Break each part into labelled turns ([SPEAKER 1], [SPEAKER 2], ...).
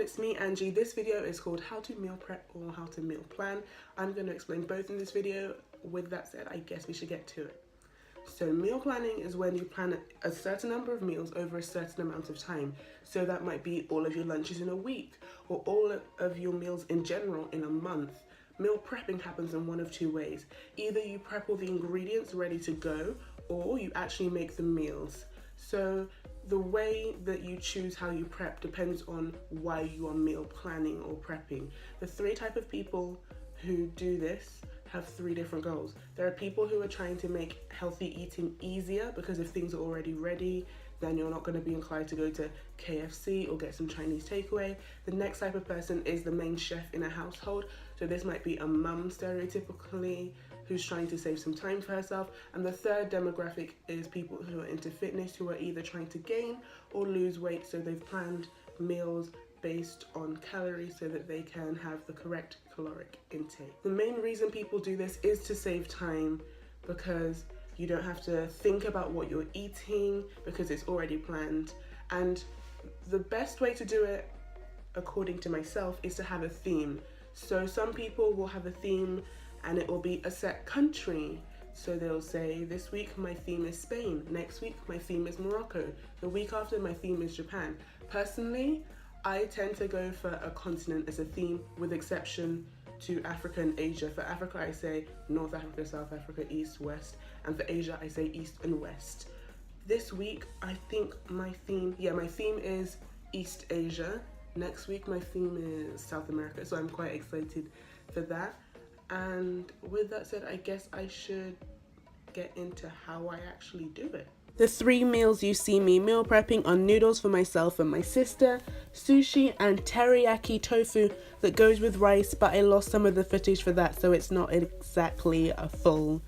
[SPEAKER 1] it's me, Anjy. This video is called How to Meal Prep or How to Meal Plan. I'm going to explain both in this video. With that said, I guess we should get to it. So meal planning is when you plan a certain number of meals over a certain amount of time. So that might be all of your lunches in a week or all of your meals in general in a month. Meal prepping happens in one of two ways. Either you prep all the ingredients ready to go or you actually make the meals. So the way that you choose how you prep depends on why you are meal planning or prepping. The three types of people who do this have three different goals. There are people who are trying to make healthy eating easier because if things are already ready, then you're not going to be inclined to go to KFC or get some Chinese takeaway. The next type of person is the main chef in a household. So this might be a mum stereotypically who's trying to save some time for herself. And the third demographic is people who are into fitness, who are either trying to gain or lose weight. So they've planned meals based on calories so that they can have the correct caloric intake. The main reason people do this is to save time because you don't have to think about what you're eating because it's already planned. And the best way to do it, according to myself, is to have a theme. So some people will have a theme and it will be a set country. So they'll say, this week my theme is Spain, next week my theme is Morocco, the week after my theme is Japan. Personally, I tend to go for a continent as a theme with exception to Africa and Asia. For Africa, I say North Africa, South Africa, East, West. And for Asia, I say East and West. This week, I think my theme is East Asia. Next week, my theme is South America. So I'm quite excited for that. And with that said, I guess I should get into how I actually do it. The three meals you see me meal prepping are noodles for myself and my sister, sushi and teriyaki tofu that goes with rice, but I lost some of the footage for that, so it's not exactly a full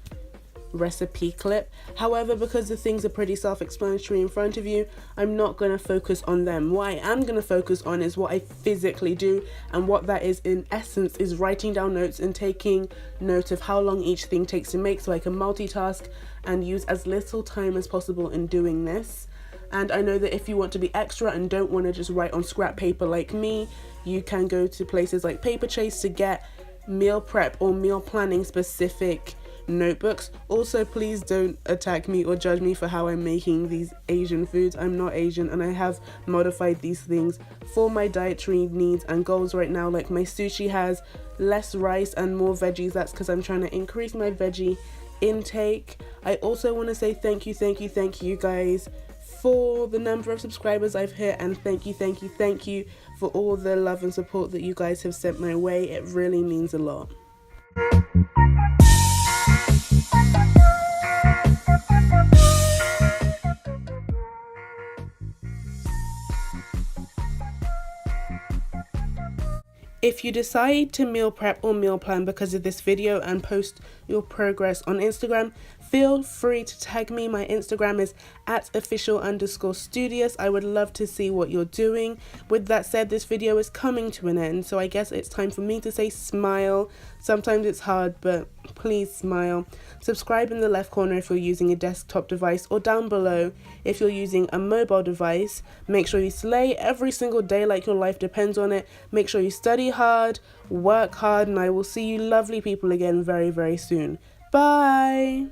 [SPEAKER 1] recipe clip. However, because the things are pretty self-explanatory in front of you, I'm not going to focus on them. What I am going to focus on is what I physically do, and what that is in essence is writing down notes and taking note of how long each thing takes to make so I can multitask and use as little time as possible in doing this. And I know that if you want to be extra and don't want to just write on scrap paper like me, you can go to places like Paper Chase to get meal prep or meal planning specific notebooks. Also, please don't attack me or judge me for how I'm making these Asian foods. I'm not Asian and I have modified these things for my dietary needs and goals right now. Like my sushi has less rice and more veggies. That's because I'm trying to increase my veggie intake. I also want to say thank you guys for the number of subscribers I've hit, and thank you for all the love and support that you guys have sent my way. It really means a lot. If you decide to meal prep or meal plan because of this video and post your progress on Instagram, feel free to tag me. My Instagram is @official_studious. I would love to see what you're doing. With that said, this video is coming to an end, so I guess it's time for me to say smile. Sometimes it's hard, but please smile. Subscribe in the left corner if you're using a desktop device, or down below if you're using a mobile device. Make sure you slay every single day like your life depends on it. Make sure you study hard, work hard, and I will see you lovely people again very, very soon. Bye!